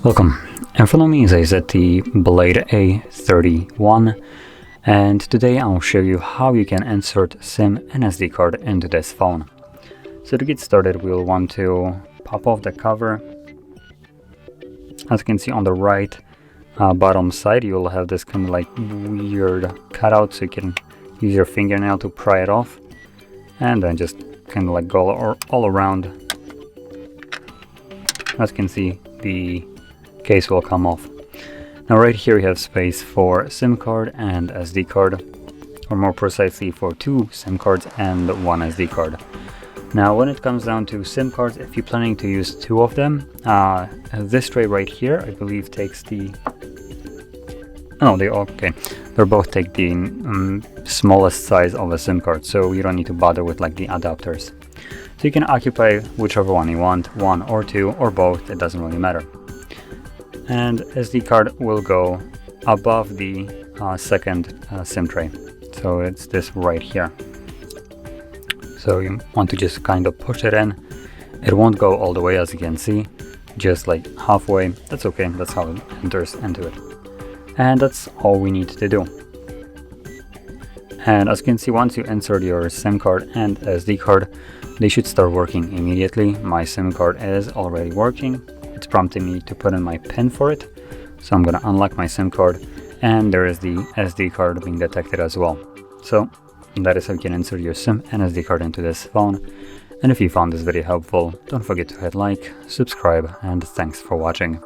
Welcome. In front of me is a ZTE Blade A31, and today I'll show you how you can insert SIM and SD card into this phone. So to get started, we'll want to pop off the cover. As you can see on the right bottom side, you'll have this kind of like weird cutout, so you can use your fingernail to pry it off, and then just kind of like go all around. As you can see, the case will come off. Now right here you have space for SIM card and SD card, or more precisely for 2 SIM cards and 1 SD card. Now when it comes down to SIM cards, if you're planning to use 2 of them, this tray right here I believe takes the... Oh, they both take the smallest size of a SIM card, so you don't need to bother with like the adapters. So you can occupy whichever one you want, 1 or 2 or both, it doesn't really matter. And SD card will go above the second SIM tray, so it's this right here. So you want to just kind of push it in. It won't go all the way, as you can see, just like halfway. That's okay, that's how it enters into it. And that's all we need to do. And as you can see, once you insert your SIM card and SD card, they should start working immediately. My SIM card is already working. It's prompting me to put in my PIN for it, so I'm gonna unlock my SIM card, and there is the SD card being detected as well. So that is how you can insert your SIM and SD card into this phone. And if you found this video helpful, don't forget to hit like, subscribe, and thanks for watching.